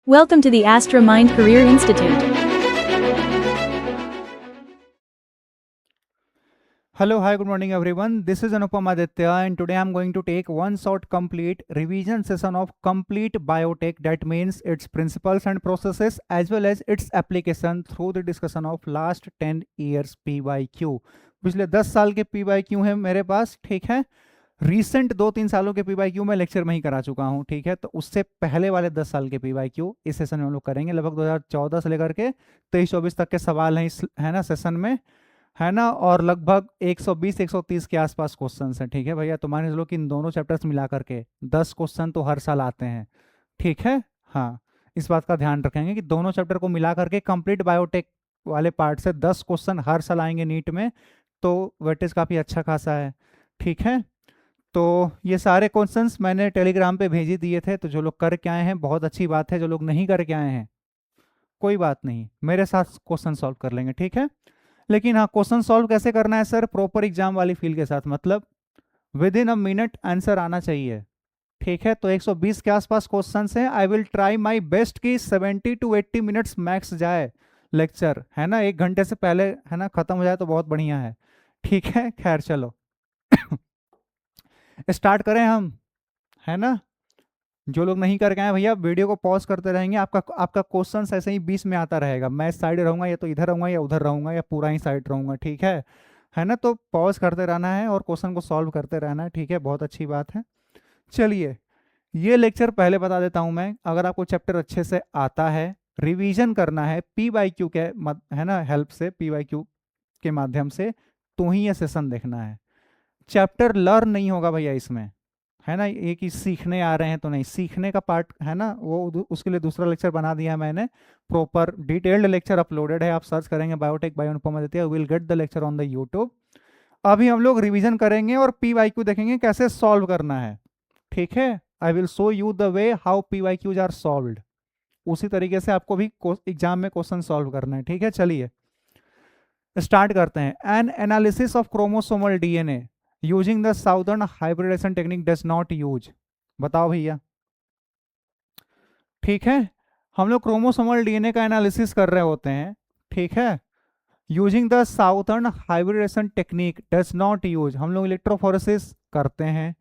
Welcome to the Astra Mind Career Institute. Hello, hi, good morning everyone. This is Anupam Aditya and today I'm going to take one short complete revision session of complete biotech, that means its principles and processes as well as its application through the discussion of last 10 years PYQ. पिछले 10 साल के PYQ हैं मेरे पास, ठीक है। Recent 2-3 सालों के PYQ मैं लेक्चर में ही करा चुका हूं, ठीक है। तो उससे पहले वाले 10 साल के PYQ इस सेशन में हम लोग करेंगे। लगभग 2014 से लेकर के 23-24 तक के सवाल हैं इस, है ना, सेशन में, है ना। और लगभग 120-130 के आसपास क्वेश्चन हैं, ठीक है भैया। तो मान लो कि इन दोनों चैप्टर्स मिला करके 10 क्वेश्चन तो हर साल आते हैं, ठीक है। हाँ, इस बात का ध्यान रखेंगे कि दोनों चैप्टर को मिला करके कंप्लीट बायोटेक वाले पार्ट से 10 क्वेश्चन हर साल आएंगे नीट में, तो वेटेज काफ़ी अच्छा खासा है, ठीक है। तो ये सारे क्वेश्चंस मैंने टेलीग्राम पे भेज ही दिए थे, तो जो लोग करके आए हैं बहुत अच्छी बात है, जो लोग नहीं करके आए हैं कोई बात नहीं, मेरे साथ क्वेश्चन सॉल्व कर लेंगे, ठीक है। लेकिन हाँ, क्वेश्चन सॉल्व कैसे करना है सर, प्रॉपर एग्जाम वाली फील के साथ, मतलब with in a minute answer आना चाहिए, ठीक है। तो 120 के आसपास क्वेश्चन हैं। I will try my best कि 70 to 80 मिनट्स मैक्स जाए लेक्चर, है ना। 1 घंटे से पहले, है ना, खत्म हो जाए तो बहुत बढ़िया है, ठीक है। खैर चलो स्टार्ट करें हम, है ना। जो लोग नहीं करके आए भैया वीडियो को पॉज करते रहेंगे, आपका क्वेश्चन ऐसे ही बीच में आता रहेगा। मैं इस साइड रहूंगा, या तो इधर रहूंगा या उधर रहूंगा या पूरा ही साइड रहूंगा, ठीक है ना। तो पॉज करते रहना है और क्वेश्चन को सॉल्व करते रहना है, ठीक है। बहुत अच्छी बात है। चलिए, ये लेक्चर पहले बता देता हूं मैं। अगर आपको चैप्टर अच्छे से आता है, रिवीजन करना है PYQ के है ना हेल्प से, PYQ के माध्यम से, तो ही ये सेशन देखना है। चैप्टर लर्न नहीं होगा भैया इसमें, है ना। ये कि सीखने आ रहे हैं तो नहीं, सीखने का पार्ट है ना, वो उसके लिए दूसरा लेक्चर बना दिया है मैंने। प्रॉपर डिटेल्ड लेक्चर अपलोडेड है, आप सर्च करेंगे biotech by Anupam Aditya, will get the lecture on the YouTube. अभी हम लोग रिवीजन करेंगे और PYQ देखेंगे कैसे सॉल्व करना है, ठीक है। I will show you the way how PYQs are solved. उसी तरीके से आपको भी एग्जाम में क्वेश्चन सॉल्व करना है, ठीक है। चलिए स्टार्ट करते हैं। An analysis of chromosomal DNA using the Southern hybridisation technique does not use. बताओ भैया, ठीक है। हम लोग क्रोमोसोमल DNA का एनालिसिस कर रहे होते हैं, ठीक है। Using the Southern hybridisation technique does not use, हम लोग इलेक्ट्रोफोरेसिस करते हैं,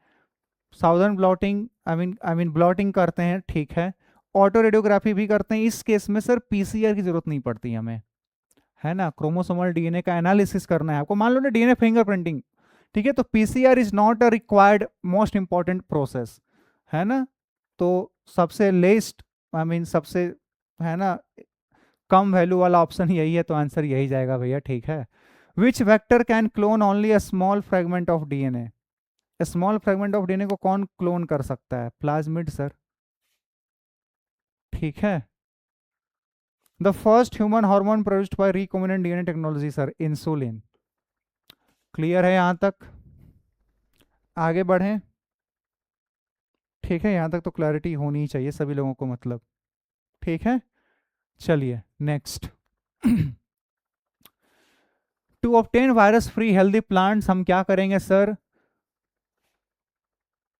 Southern blotting I mean blotting करते हैं, ठीक है। ऑटो रेडियोग्राफी भी करते हैं। इस केस में सर PCR की जरूरत नहीं पड़ती हमें, है ना। क्रोमोसोमल DNA का एनालिसिस करना है आपको, मान लो ना DNA फिंगरप्रिंटिंग, ठीक है। तो PCR is not a required most important process, है ना। तो सबसे लेस्ट सबसे, है ना, कम वैल्यू वाला ऑप्शन यही है, तो आंसर यही जाएगा भैया, ठीक है। Which vector can clone only a small fragment of DNA। Small fragment of DNA को कौन क्लोन कर सकता है? प्लाज्मिड सर, ठीक है। The first human hormone produced by recombinant DNA technology sir, insulin. Clear है यहां तक? आगे बढ़ें, ठीक है। यहां तक तो क्लैरिटी होनी ही चाहिए सभी लोगों को, मतलब, ठीक है। चलिए next. To obtain virus free healthy plants हम क्या करेंगे sir?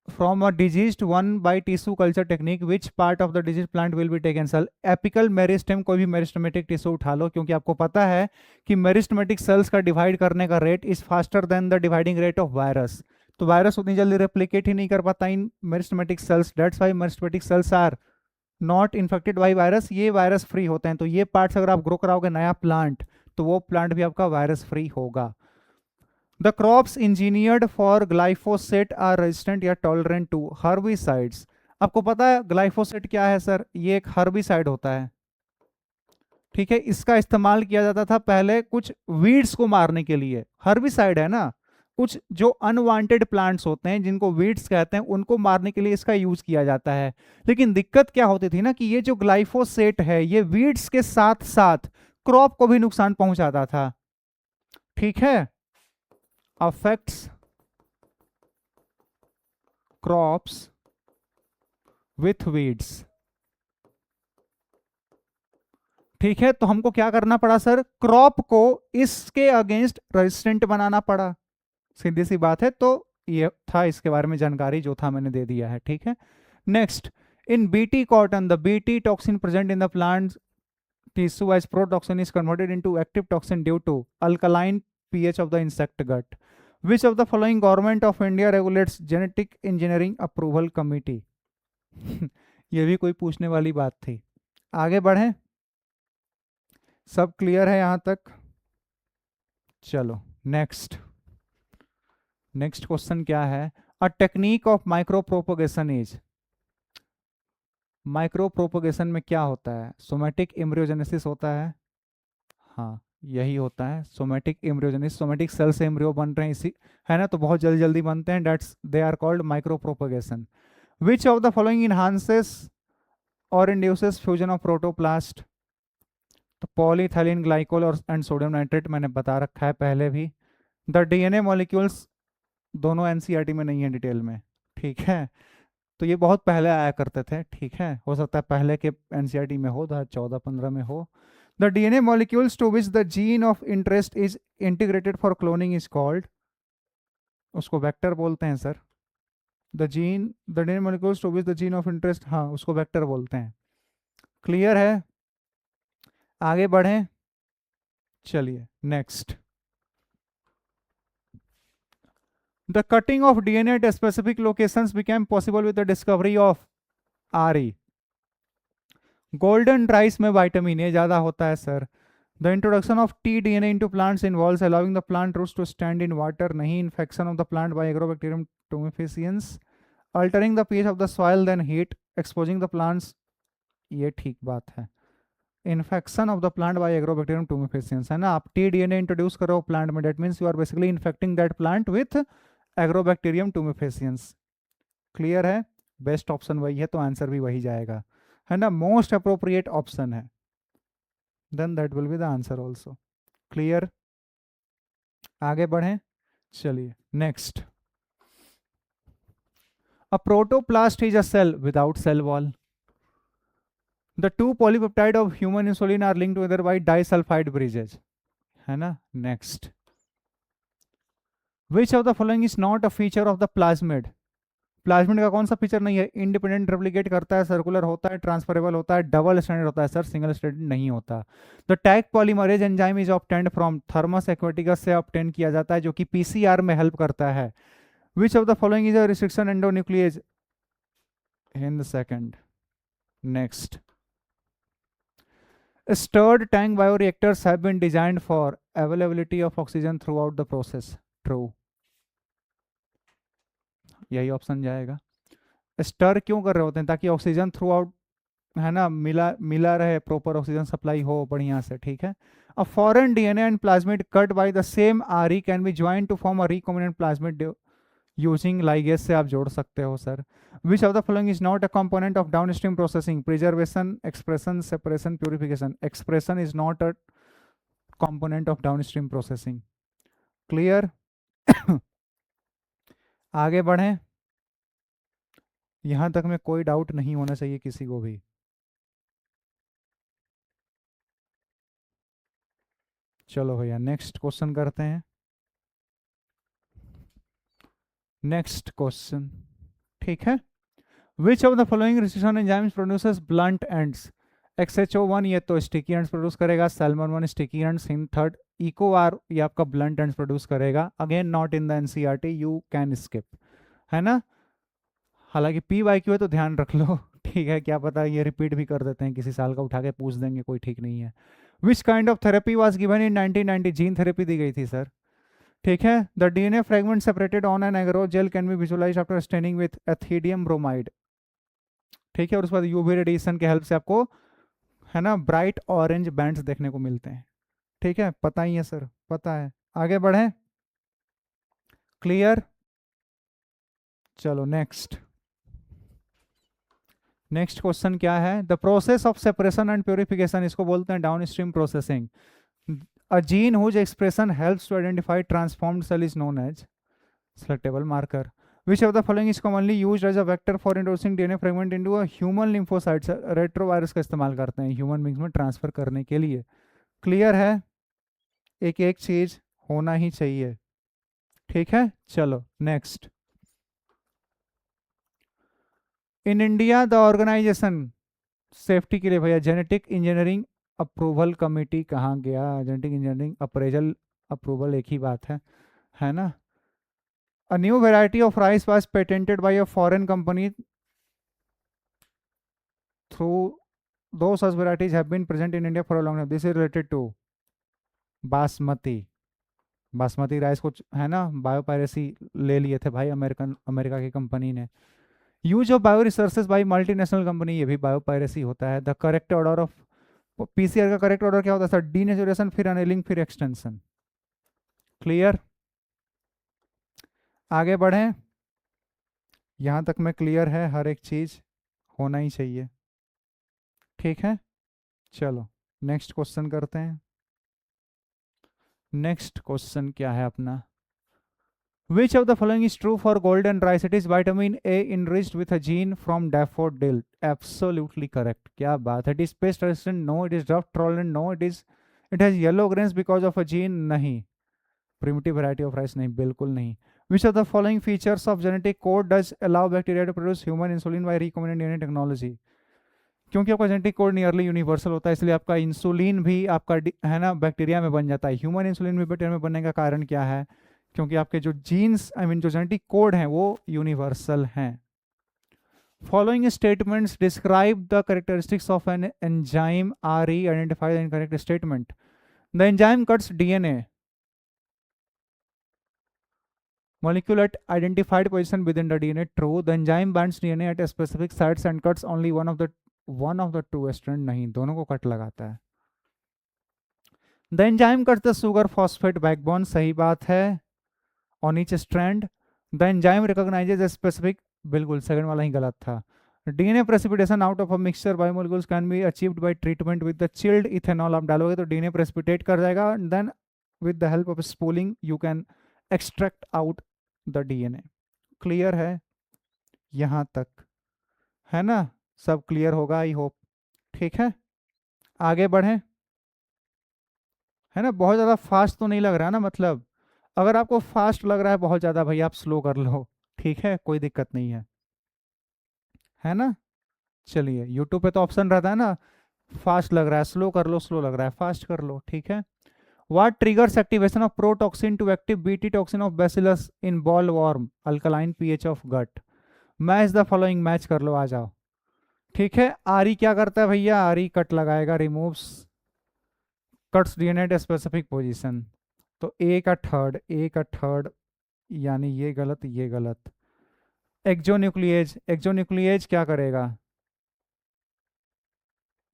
From a diseased one by tissue culture technique, which part of the disease plant will be taken sir? Apical meristem, कोई भी मेरिस्टेमेटिक टिश्यू उठा लो, क्योंकि आपको पता है कि मेरिस्टेमेटिक सेल्स का डिवाइड करने का rate is faster than the dividing rate of virus. तो वायरस उतनी जल्दी रेप्लिकेट ही नहीं कर पाता in meristematic cells, that's why meristematic cells are not infected by virus, ये वायरस फ्री होते हैं। तो ये पार्ट्स अगर आप ग्रो कराओगे नया प्लांट, तो वो प्लांट भी आपका वायरस फ्री होगा। The crops engineered for glyphosate are resistant या टॉलरेंट टू हर्बिसाइड्स। आपको पता है ग्लाइफोसेट क्या है सर? ये एक हर्बिसाइड होता है, ठीक है। इसका इस्तेमाल किया जाता था पहले कुछ वीड्स को मारने के लिए। हर्बिसाइड है ना, कुछ जो अनवांटेड प्लांट्स होते हैं जिनको वीड्स कहते हैं, उनको मारने के लिए इसका यूज किया जाता है। लेकिन दिक्कत क्या होती थी ना, कि ये जो ग्लाइफोसेट है ये वीड्स के साथ साथ क्रॉप को भी नुकसान पहुंचाता था, ठीक है। अफेक्ट्स क्रॉप्स विथ वीड्स, ठीक है। तो हमको क्या करना पड़ा सर? क्रॉप को इसके अगेंस्ट रेजिस्टेंट बनाना पड़ा, सीधी सी बात है। तो ये था इसके बारे में जानकारी, जो था मैंने दे दिया है, ठीक है। Next, In BT cotton, the BT toxin present in the plant tissue as protoxin is converted into active toxin due to alkaline pH of the insect gut. Which of the following government of India regulates genetic engineering approval committee? ये भी कोई पूछने वाली बात थी. आगे बढ़ें. सब क्लियर है यहां तक? चलो नेक्स्ट क्वेश्चन क्या है? A technique of micro propagation is. Micro propagation में क्या होता है? सोमेटिक एम्ब्रियोजेनेसिस होता है. हाँ, यही होता है सोमेटिक एम्ब्रियोजेनेसिस. सोमेटिक सेल से एम्ब्रियो बन रहे हैं इसी, है ना, तो बहुत जल्दी जल्दी बनते हैं. That's they are called micropropagation. Which of the following enhances or induces fusion of protoplast? तो पॉलीथाइलिन ग्लाइकोल और एंड सोडियम नाइट्रेट मैंने बता रखा है पहले भी. द डीएनए मॉलिक्यूल्स दोनों एनसीईआरटी में नहीं है डिटेल में, ठीक है, तो ये बहुत पहले आया करते थे, ठीक है, हो सकता है पहले के एनसीईआरटी में हो, 2014-15 में हो. The DNA molecules to which the gene of interest is integrated for cloning is called. उसको वेक्टर बोलते हैं sir. The DNA molecules to which the gene of interest, हाँ, उसको वेक्टर बोलते हैं. क्लियर है? आगे बढ़ें. चलिए next. The cutting of DNA at specific locations became possible with the discovery of RE. Golden rice में विटामिन ए ज़्यादा होता है sir. The introduction of tDNA into plants involves allowing the plant roots to stand in water. नहीं, infection of the plant by Agrobacterium tumefaciens, altering the pH of the soil, then heat, exposing the plants. ये ठीक बात है. Infection of the plant by Agrobacterium tumefaciens, है ना. आप tDNA introduce करो plant में, that means you are basically infecting that plant with Agrobacterium tumefaciens. Clear है? बेस्ट ऑप्शन वही है, तो आंसर भी वही जाएगा, है ना. मोस्ट अप्रोप्रिएट ऑप्शन है, then that will be the answer also. Clear? आगे बढ़ें. चलिए next. A protoplast is a cell without cell wall. The two polypeptide of human insulin are linked together by disulfide bridges, है ना. Next. Which of the following is not a feature of the plasmid? Plasmid का कौन सा feature नहीं है? Independent replicate करता है, circular होता है, ट्रांसफरेबल होता है, डबल स्टैंडर्ड होता है सर, सिंगल स्टैंडर्ड नहीं होता. The tag polymerase enzyme is obtained from Thermus aquaticus से ऑब्टेन किया जाता है, जो कि पीसीआर में हेल्प करता है. Which of the following is a restriction endonuclease in the second. Next. Stirred tank bioreactors have been designed for availability of oxygen throughout the process. True. यही ऑप्शन जाएगा. स्टर क्यों कर रहे होते हैं? ताकि ऑक्सीजन थ्रू आउट, है ना, मिला रहे, प्रॉपर ऑक्सीजन सप्लाई हो बढ़िया से, ठीक है. A foreign DNA and plasmid cut by the same RE can be join to form a recombinant plasmid using ligase से आप जोड़ सकते हो sir. Which of the following is not a component of downstream processing? Preservation, expression, separation, purification. Expression is not a component of downstream processing. Clear? आगे बढ़ें. यहां तक में कोई डाउट नहीं होना चाहिए किसी को भी. चलो भैया नेक्स्ट क्वेश्चन करते हैं. नेक्स्ट क्वेश्चन, ठीक है. Which of the following resistance enzymes produces blunt ends? XHO1 ये तो स्टिकी एंड्स प्रोड्यूस करेगा, सैल्मन 1 sticky ends, in third EcoR ये आपका ब्लंट एंड्स प्रोड्यूस करेगा. Again not in the NCERT, you can skip, है ना. हालांकि PYQ है तो ध्यान रख लो, ठीक है, क्या पता ये रिपीट भी कर देते हैं, किसी साल का उठा के पूछ देंगे, कोई ठीक नहीं है. Which kind of therapy was given in 1990? Gene therapy दी गई थी सर, ठीक है. The DNA fragment separated on an agarose gel can be visualise after staining with ethidium bromide, ठीक है. और उसके बाद यूवी रेडिएशन के हेल्प से आपको, है ना, ब्राइट ऑरेंज बैंड्स देखने को मिलते हैं, ठीक है. पता ही है सर, पता है. आगे बढ़े. क्लियर? चलो नेक्स्ट. नेक्स्ट क्वेश्चन क्या है? The process of separation and purification, इसको बोलते हैं downstream processing. A gene whose expression helps to identify transformed cell is known as selectable marker. Which of the following is commonly used as a vector for introducing DNA fragment into a human lymphocytes? Retrovirus का इस्तेमाल करते हैं human beings में transfer करने के लिए. Clear है? एक एक चीज होना ही चाहिए, ठीक है. चलो next. In India the organization, safety के लिए भैया, जेनेटिक इंजीनियरिंग अप्रूवल कमेटी कहाँ गया, जेनेटिक इंजीनियरिंग अप्रेजल अप्रूवल एक ही बात है ना। A new variety of rice was patented by a foreign company through though such varieties have been present in India for a long time, this is related to basmati. Basmati rice को है ना biopiracy ले लिए थे भाई अमेरिका की company ने। Use of bio resources by multinational company, ये भी बायोपायरेसी होता है। The correct order of PCR का करेक्ट ऑर्डर क्या होता है सर, डीनेचुरेशन फिर अनेलिंग फिर एक्सटेंशन। क्लियर, आगे बढ़ें, यहाँ तक में क्लियर है, हर एक चीज होना ही चाहिए, ठीक है। चलो नेक्स्ट क्वेश्चन करते हैं। नेक्स्ट क्वेश्चन क्या है अपना, Which of the following is true for golden rice? It is vitamin A enriched with a gene from daffodil. Absolutely correct. क्या बात है। It is pest resistant? No. It is drought tolerant? No. It has yellow grains because of a gene? नहीं. Primitive variety of rice? नहीं, बिल्कुल नहीं। Which of the following features of genetic code does allow bacteria to produce human insulin by recombinant DNA technology? क्योंकि आपका genetic code nearly universal होता है, इसलिए आपका इंसुलिन भी आपका है ना बैक्टीरिया में बन जाता है। ह्यूमन इंसुलिन भी बैक्टीरिया में बनने का कारण क्या है, क्योंकि आपके जो जीन्स आई मीन जो जेनेटिक कोड हैं वो यूनिवर्सल हैं। Following statements describe the characteristics of an enzyme, R E identify the incorrect statement. The enzyme cuts DNA molecule at identified position within the DNA. True. The enzyme binds DNA at specific sites and cuts only one of the two strand. नहीं, दोनों को cut लगाता है। The enzyme cuts the sugar phosphate backbone. सही बात है। On each strand. The enzyme recognizes a specific, बिल्कुल second वाला ही गलत था। DNA precipitation out of a mixture biomolecules can be achieved by treatment with the chilled ethanol। आप डालोगे तो DNA precipitate कर जाएगा, then with the help of spooling you can extract out the DNA. Clear है यहां तक, है ना, सब क्लियर होगा आई होप, ठीक है। आगे बढ़ें, है ना, बहुत ज़्यादा फास्ट तो नहीं लग रहा ना, मतलब अगर आपको फास्ट लग रहा है बहुत ज़्यादा भैया आप स्लो कर लो, ठीक है, कोई दिक्कत नहीं है ना। चलिए यूट्यूब पे तो ऑप्शन रहता है ना, फास्ट लग रहा है स्लो कर लो, स्लो लग रहा है फास्ट कर लो, ठीक है। What triggers activation of protoxin to active Bt toxin of bacillus in bollworm? Alkaline pH of gut. Match the following, match कर लो, आ जाओ, ठीक है। आरी क्या करता है भैया, आरी कट लगाएगा, removes cuts DNA at specific position. तो ए का थर्ड यानी ये गलत ये गलत। एक्जोन्यूक्लिएज क्या करेगा,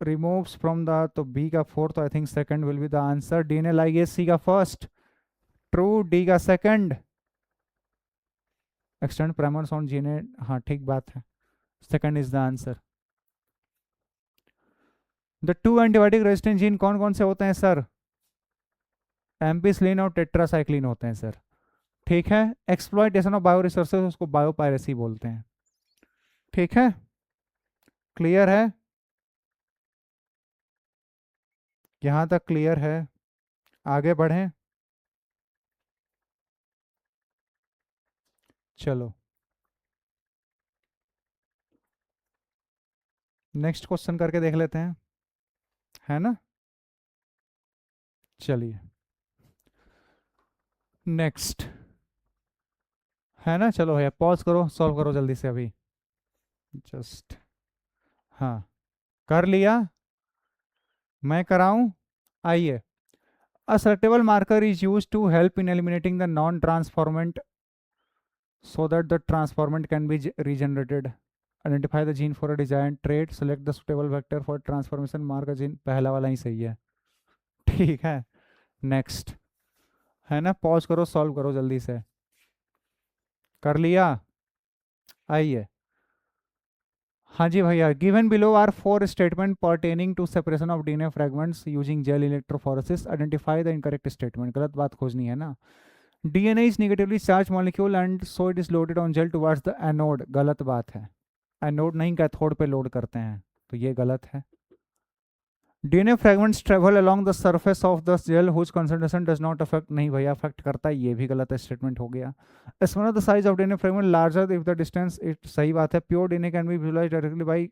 रिमूव्स फ्रॉम द, तो बी का fourth, I think second will be the answer. DNA ligase C का फर्स्ट, ट्रू। डी का second, extend primers on gene, हाँ ठीक बात है, second is the answer. The two antibiotic resistant gene कौन कौन से होते हैं सर, एम्पिसिलिन और टेट्रासाइक्लिन होते हैं सर, ठीक है। एक्सप्लॉइटेशन ऑफ बायो रिसोर्सेज उसको बायोपायरेसी बोलते हैं, ठीक है। क्लियर है, यहां तक क्लियर है, आगे बढ़ें। चलो नेक्स्ट क्वेश्चन करके देख लेते हैं, है ना। चलिए नेक्स्ट, है ना, चलो भैया पॉज करो, सॉल्व करो जल्दी से अभी, जस्ट, हाँ कर लिया, मैं कराऊं, आइए। A selectable marker is used to help in eliminating the non-transformant so that the transformant can be regenerated. Identify the gene for a desired trait. Select the suitable vector for transformation. Mark a gene. पहला वाला ही सही है, ठीक है। Next, है ना, pause करो, solve करो जल्दी से, कर लिया, आइए। हाँ जी भैया, given below are 4 statement pertaining to separation of DNA fragments using gel electrophoresis. Identify the incorrect statement, गलत बात खोजनी है ना। DNA is negatively charged molecule and so it is loaded on gel towards the anode, गलत बात है, anode नहीं cathode पे लोड करते हैं, तो ये गलत है। DNA fragments travel along the surface of the gel whose concentration does not affect, नहीं भैया अफेक्ट करता है, ये भी गलत स्टेटमेंट हो गया। Smaller the size of DNA fragment larger if the distance, it सही बात है। Pure DNA can be visualise directly by,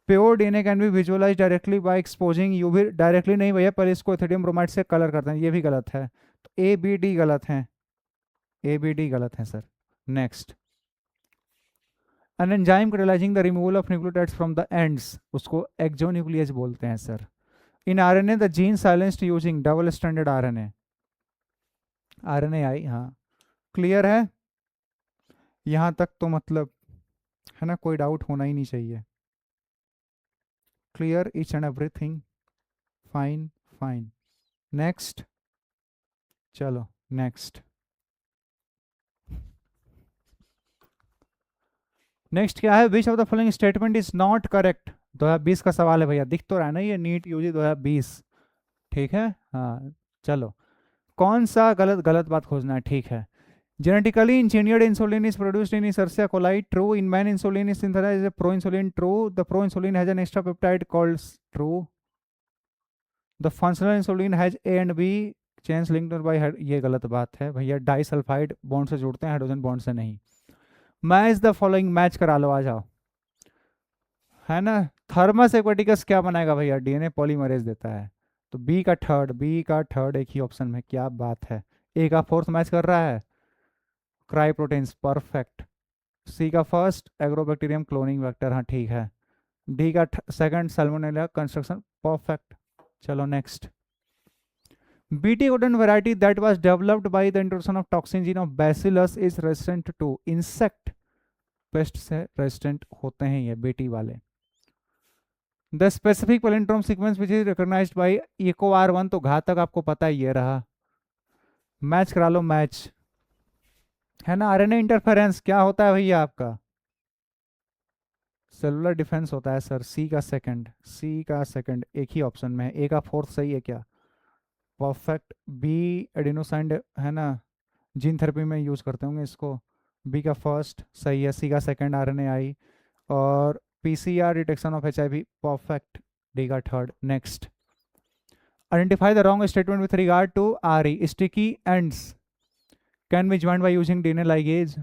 pure DNA can be visualise directly by exposing UV, directly नहीं भैया, पहले इसको एथिडियम ब्रोमाइड से कलर करते हैं, ये भी गलत है। तो ए बी डी गलत है, ए बी डी गलत है sir. Next, an enzyme catalysing the removal of nucleotides from the ends, उसको एक्सोन्यूक्लियस बोलते हैं sir. In RNA the gene silenced using double stranded RNA, RNAi, हाँ clear है यहाँ तक तो, मतलब है ना, कोई डाउट होना ही नहीं चाहिए। Clear each and everything, fine fine. Next, चलो नेक्स्ट, नेक्स्ट क्या है, which of the following statement is not correct. 2020 का सवाल है भैया, दिख तो रहा है ना ये, नीट यूजी 2020, ठीक है हाँ। चलो, कौन सा गलत, गलत बात खोजना है, ठीक है। Genetically engineered insulin is produced in Escherichia coli, true. In man insulin is synthesised as pro insulin, true. The pro insulin has an extra peptide called, true. The functional insulin has A and B chains linked by, ये गलत बात है भैया, disulphide bond से जुड़ते हैं, hydrogen bond से नहीं। मैच द फॉलोइंग, मैच करा लो, आ जाओ, है ना। थर्मस एक्वेटिकस क्या बनाएगा भैया, डीएनए पॉलीमरेज देता है। तो बी का थर्ड, बी का थर्ड एक ही ऑप्शन में, क्या बात है। ए का फोर्थ मैच कर रहा है, क्राई प्रोटीन्स, परफेक्ट। सी का फर्स्ट, एग्रोबैक्टीरियम क्लोनिंग वेक्टर, हाँ ठीक है। डी का सेकंड, सैल्मोनेला कंस्ट्रक्शन, परफेक्ट। चलो next, BT cotton variety that was developed by the introduction of toxin gene of bacillus is resistant to insect pest से resistant होते हैं ये बीटी वाले। The specific palindrome sequence which is recognised by EcoR1, तो घातक आपको पता ही ये रहा। मैच करा लो, मैच, है ना। आरएनए इंटरफेरेंस क्या होता है भैया आपका, सेलुलर डिफेंस होता है सर। सी का सेकंड, सी का सेकंड एक ही ऑप्शन में है, ए का फोर्थ सही है क्या, परफेक्ट। बी एडिनोसाइन, है ना, जीन थेरेपी में यूज करते होंगे इसको। बी का फर्स्ट सही है, सी का सेकंड आरएनए आई, और PCR detection of HIV, perfect. D का third. Next, identify the wrong statement with regard to RE, sticky ends can be joined by using DNA ligase,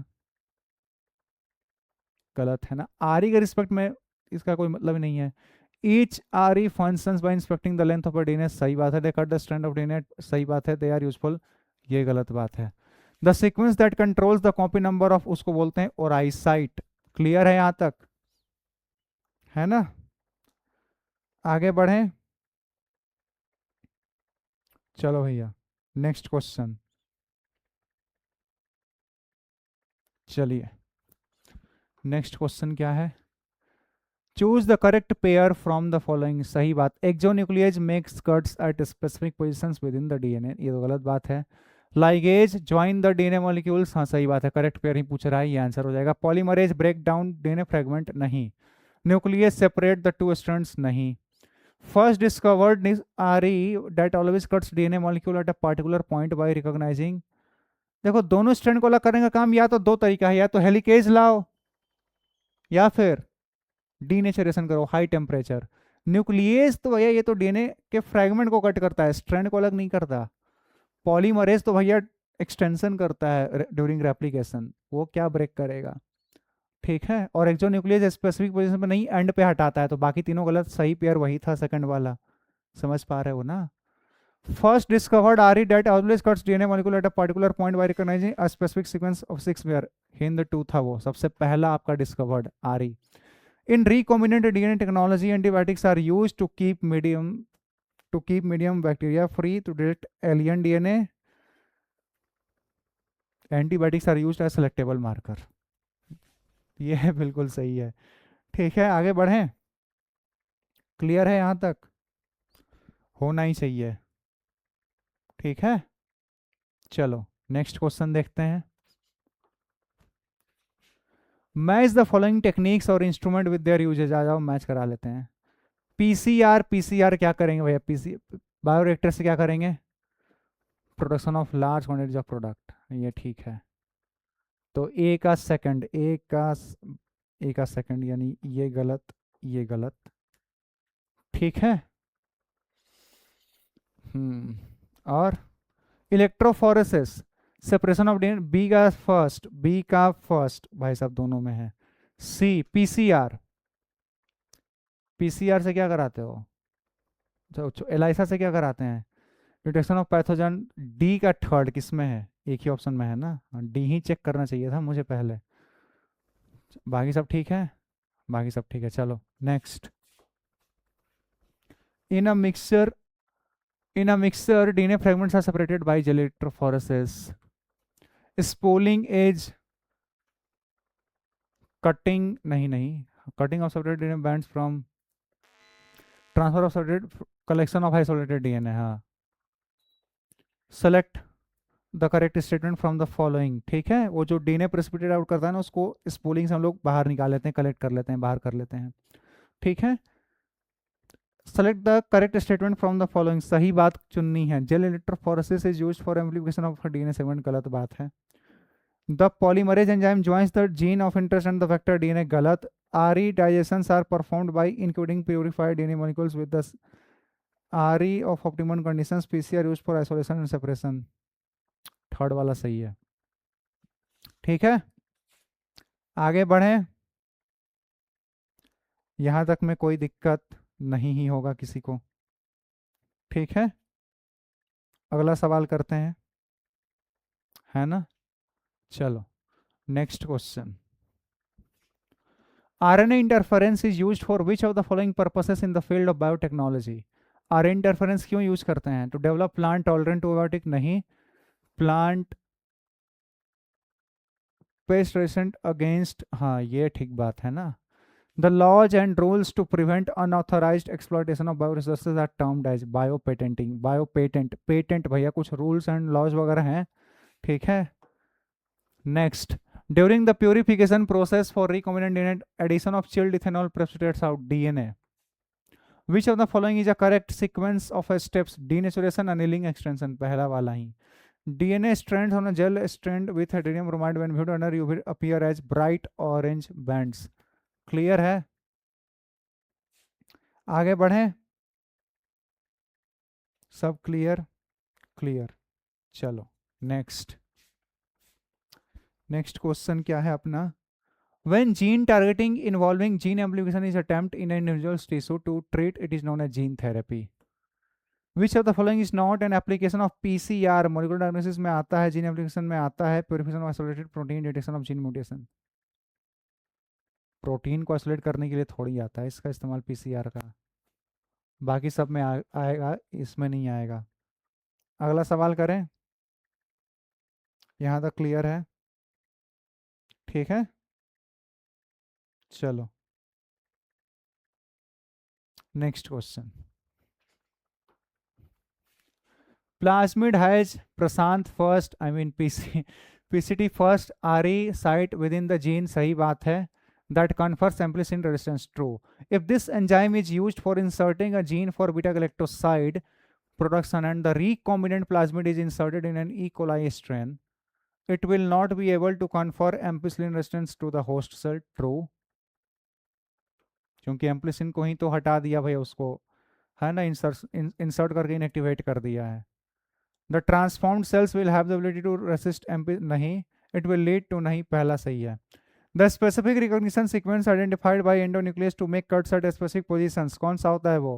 गलत है ना। RE के रिस्पेक्ट में इसका कोई मतलब नहीं है। Each RE functions by inspecting the length of a DNA, सही बात है। They cut the strand of DNA, सही बात है। दे आर यूजफुल, ये गलत बात है। The sequence that controls the copy number of, उसको बोलते हैं ओराइसाइट। क्लियर है यहां तक, है ना। आगे बढ़ें, चलो भैया नेक्स्ट क्वेश्चन, चलिए नेक्स्ट क्वेश्चन क्या है, choose the correct pair from the following, सही बात। Exonuclease makes cuts at specific positions with in the DNA, ये तो गलत बात है। Ligase join the DNA molecules, हाँ सही बात है, करेक्ट पेयर ही पूछ रहा है, ये आंसर हो जाएगा। Polymerase break down DNA fragment, नहीं। Nucleus separate the two strands, नहीं। First discovered RE that always cuts DNA molecule at a particular point by recognising, देखो दोनों स्ट्रैंड को अलग करने का काम या तो दो तरीका है, या तो हेलिकेज लाओ या फिर डीनेचरेशन करो, हाई टेम्परेचर। न्यूक्लियस तो भैया ये तो डीएनए के फ्रेगमेंट को कट करता है, स्ट्रैंड को अलग नहीं करता। पॉलीमरेज तो भैया एक्सटेंशन करता है ड्यूरिंग रेप्लिकेशन, वो क्या ब्रेक करेगा, ठीक है। और एक्सोन्यूक्लियस स्पेसिफिक पोजीशन पे नहीं, एंड पे हटाता है, तो बाकी तीनों गलत, सही पेयर वही था सेकंड वाला, समझ पा रहे हो ना। First discovered RE that always cuts DNA molecule at a particular point by recognizing a specific sequence of 6 pair, Hind 2 था वो, सबसे पहला आपका discovered RE। In recombinant DNA technology, antibiotics are used to keep medium bacteria free to detect alien DNA. Antibiotics are used as selectable marker, ये है बिल्कुल सही है, ठीक है। आगे बढ़ें, क्लियर है यहां तक, होना ही चाहिए, ठीक है। चलो नेक्स्ट क्वेश्चन देखते हैं, मैच द फॉलोइंग टेक्निक्स और इंस्ट्रूमेंट विद देयर यूजेज, आ जाओ मैच करा लेते हैं। पीसीआर क्या करेंगे भैया, पीसी बायोरिएक्टर से क्या करेंगे, production of large quantities of product, ये ठीक है। तो ए का सेकंड, ए का सेकंड यानी ये गलत, ये गलत, ठीक है। और electrophoresis, separation of DNA, B का फर्स्ट भाई साहब दोनों में है। सी पीसीआर, पीसीआर से क्या कराते हो, जो एलाइसा से क्या कराते हैं, डिटेक्शन ऑफ पैथोजन। डी का थर्ड किस में है, एक ही ऑप्शन में है ना, डी ही चेक करना चाहिए था मुझे पहले। बाकी सब ठीक है, बाकी सब ठीक है, चलो next. In a mixture, in a mixture DNA fragments are separated by electrophoresis. Spooling as, cutting नहीं, cutting of separated DNA bands from, transfer of separated, collection of isolated DNA. हाँ, select the correct statement from the following, ठीक है। वो जो DNA precipitate out करता है ना, उसको स्पूलिंग से हम लोग बाहर निकाल लेते हैं, कलेक्ट कर लेते हैं, बाहर कर लेते हैं, ठीक है। Select the correct statement from the following, सही बात चुननी है। Gel electrophoresis is used for amplification of DNA segment, गलत बात है। The polymerase enzyme joins the gene of interest and the vector DNA, गलत। RE digestions are performed by including purified DNA molecules with the RE of optimum conditions, PCR used for isolation and separation, third वाला सही है, ठीक है। आगे बढ़े, यहां तक में कोई दिक्कत नहीं ही होगा किसी को, ठीक है। अगला सवाल करते हैं, है ना, चलो next question. RNA interference is used for which of the following purposes in the field of biotechnology? RNA interference क्यों यूज करते हैं, to develop plant tolerant to biotic, नहीं। प्लांट पेस्ट रेसिस्टेंट अगेंस्ट, हाँ ये ठीक बात है ना। The laws and rules to prevent unauthorised exploitation of bioresources are termed as bio patenting, bio patent, patent भैया कुछ रूल्स एंड लॉज वगैरह हैं, ठीक है। Next, during the purification process for recombinant DNA addition of chilled ethanol precipitates out DNA, which of the following is a correct sequence of steps, denaturation, annealing, extension, पहला वाला ही। DNA strands on a gel strand with hydrogen bromide when viewed under UV appear as bright orange bands, clear है। आगे बढ़ें, सब clear, clear, चलो next. Next question क्या है अपना, when gene targeting involving gene amplification is attempt in an individual's tissue to treat, it is known as gene therapy. Which of the following is not an application of PCR, molecular diagnosis में आता है, gene application में आता है, purification of isolated protein, detection of gene mutation। Protein को isolate करने के लिए थोड़ी आता है इसका इस्तेमाल पीसीआर का, बाकी सब में आएगा, इसमें नहीं आएगा। अगला सवाल करें, यहाँ तक क्लियर है, ठीक है, चलो next question. Plasmid has Prashant first, I mean PCT first RE site within the gene, सही बात है। that confers amplicin resistance, true. If this enzyme is used for inserting a gene for beta-galactoside production and the recombinant plasmid is inserted in an E. coli strain, it will not be able to confer amplicillin resistance to the host cell, true. क्योंकि एम्प्लिसिन को ही तो हटा दिया भाई उसको, है ना, insert करके इनएक्टिवेट कर दिया है। The transformed cells will have the ability to resist नहीं, इट विल लीड टू, नहीं, पहला सही है। The specific recognition sequence identified by endonuclease to make cuts at specific positions, कौन सा होता है वो,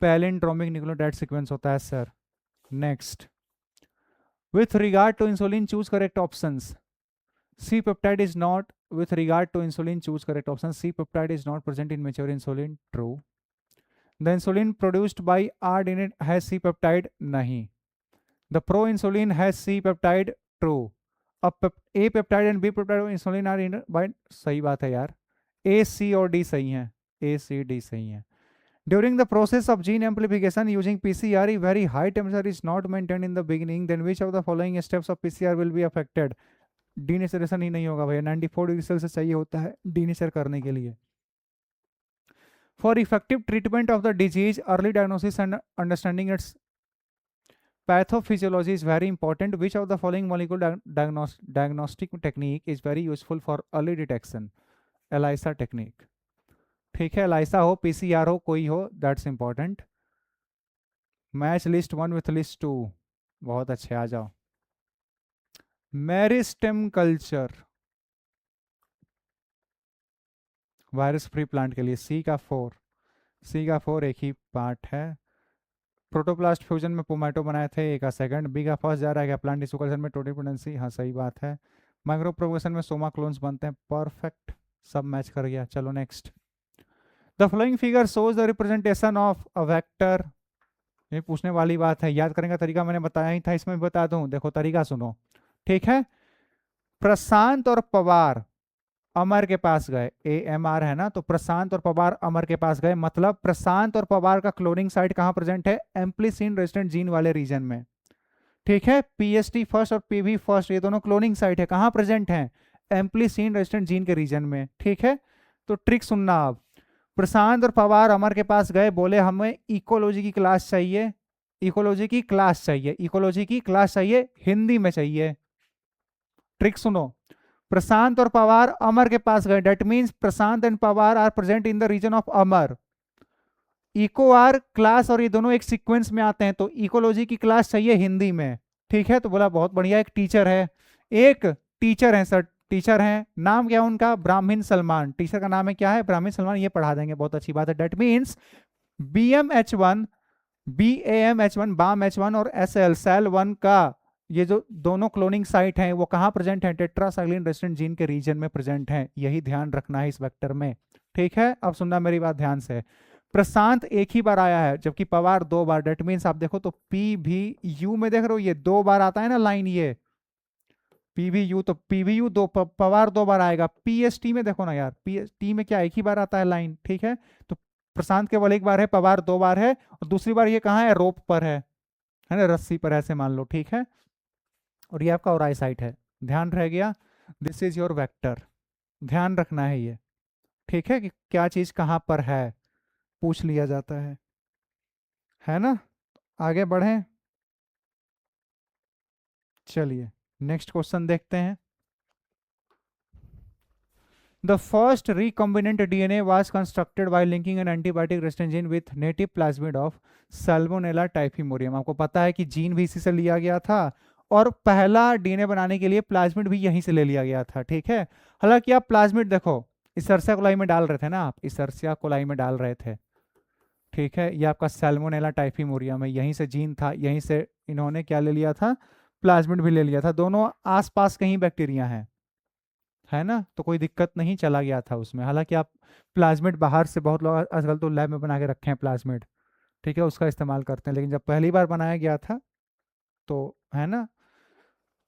पैलिंड्रोमिक न्यूक्लियोटाइड सीक्वेंस होता है sir. Next, with regard to insulin choose correct options, C peptide is not, with regard to insulin choose correct options, C peptide is not present in mature insulin, true. The insulin produced by rDNA has C peptide, नहीं। The proinsulin has C peptide, true. अब A peptide and B peptide insulin are in by, सही बात है यार, ए सी और D सही है, ए सी D सही है। During the process of gene amplification using PCR, very high temperature is not maintained in the beginning, then which of the following steps of PCR will be affected, denaturation ही नहीं होगा भैया, 94 degree Celsius चाहिए होता है denature करने के लिए। For effective treatment of the disease, early diagnosis and understanding its pathophysiology is very important. Which of the following molecular diagnostic technique is very useful for early detection? ELISA technique, ठीक है, ELISA हो, PCR हो, कोई हो, that's important. Match list 1 with list 2, बहुत अच्छे, आ जाओ। Meristem culture, virus free plant के लिए सी का 4, सी का 4 एक ही पार्ट है। प्रोटोप्लास्ट फ्यूजन में पोमैटो बनाए थे, ए का सेकंड। बी का फर्स्ट जा रहा है क्या, प्लांट टिश्यू कल्चर में टोटिपोटेंसी, हाँ सही बात है। माइक्रो प्रोग्रेशन में सोमा क्लोन्स बनते हैं, परफेक्ट, सब मैच कर गया। चलो next. The following figure shows the representation of a vector, ये पूछने वाली बात है, याद करने का तरीका मैंने बताया ही था, इसमें भी बता दूं, देखो तरीका सुनो, ठीक है। प्रशांत और पवार अमर के पास गए, AMR है ना, तो प्रशांत और पवार अमर के पास गए, मतलब प्रशांत और पवार का क्लोनिंग साइट कहां प्रेजेंट है, एम्प्लीसिन रेजिस्टेंट जीन वाले रीजन में, ठीक है। PST फर्स्ट और PV फर्स्ट ये दोनों क्लोनिंग साइट है, कहां प्रेजेंट है, एम्प्लीसिन रेजिस्टेंट जीन के रीजन में, ठीक है। तो ट्रिक सुनना आप, प्रशांत और पवार अमर के पास गए, बोले हमें इकोलॉजी की क्लास चाहिए, इकोलॉजी की क्लास चाहिए, इकोलॉजी की क्लास चाहिए, हिंदी में चाहिए। ट्रिक सुनो, प्रशांत और पवार अमर के पास गए, that means Prashant and Pawar are present in the region of Amar. Eco R class और ये दोनों एक सीक्वेंस में आते हैं, तो इकोलॉजी की क्लास चाहिए हिंदी में, ठीक है। तो बोला बहुत बढ़िया, एक टीचर है, एक टीचर है सर, टीचर है, नाम क्या है उनका, ब्राह्मण सलमान, टीचर का नाम है क्या है, ब्राह्मण सलमान, ये पढ़ा देंगे, बहुत अच्छी बात है। That means BMH1, BAMH1 BAMH1 और SL 1 का ये जो दोनों क्लोनिंग साइट हैं वो कहाँ प्रेजेंट हैं, टेट्रासाइक्लिन रेजिस्टेंट जीन के रीजन में प्रेजेंट हैं, यही ध्यान रखना है इस वेक्टर में, ठीक है। अब सुनना मेरी बात ध्यान से, प्रशांत एक ही बार आया है जबकि पवार 2 बार, डेट मीन्स आप देखो तो PVU में देख रहे हो ये 2 बार आता है ना लाइन, ये PVU, तो PVU पवार 2 बार आएगा। PST में देखो ना यार, PST में क्या एक ही बार आता है लाइन, ठीक है। तो प्रशांत केवल एक बार है, पवार 2 बार है, और दूसरी बार ये कहाँ है, रोप पर है ना, रस्सी पर ऐसे मान लो, ठीक है। और ये आपका ओराई साइट है, ध्यान रह गया, दिस इज योर वेक्टर, ध्यान रखना है ये, ठीक है, कि क्या चीज कहां पर है, पूछ लिया जाता है ना। आगे बढ़ें, चलिए नेक्स्ट क्वेश्चन देखते हैं। The first recombinant DNA was constructed by linking an antibiotic resistant gene with native plasmid of Salmonella typhimurium। आपको पता है कि जीन भी इसी से लिया गया था, और पहला डीएनए बनाने के लिए प्लाज्मिड भी यहीं से ले लिया गया था, ठीक है। हालांकि आप प्लाज्मिड देखो इसर्सिया कोलाई में डाल रहे थे ना, आप इसर्सिया कोलाई में डाल रहे थे, ठीक है। ये आपका सैल्मोनेला टाइफीमोरियम है, यहीं से जीन था, यहीं से इन्होंने क्या ले लिया था, प्लाज्मिड भी ले लिया था, दोनों आसपास कहीं बैक्टीरिया हैं, है ना, तो कोई दिक्कत नहीं, चला गया था उसमें। हालांकि आप प्लाज्मिड बाहर से बहुत लोग आजकल तो लैब में बना के रखे हैं प्लाज्मिड, ठीक है, उसका इस्तेमाल करते हैं, लेकिन जब पहली बार बनाया गया था तो है ना,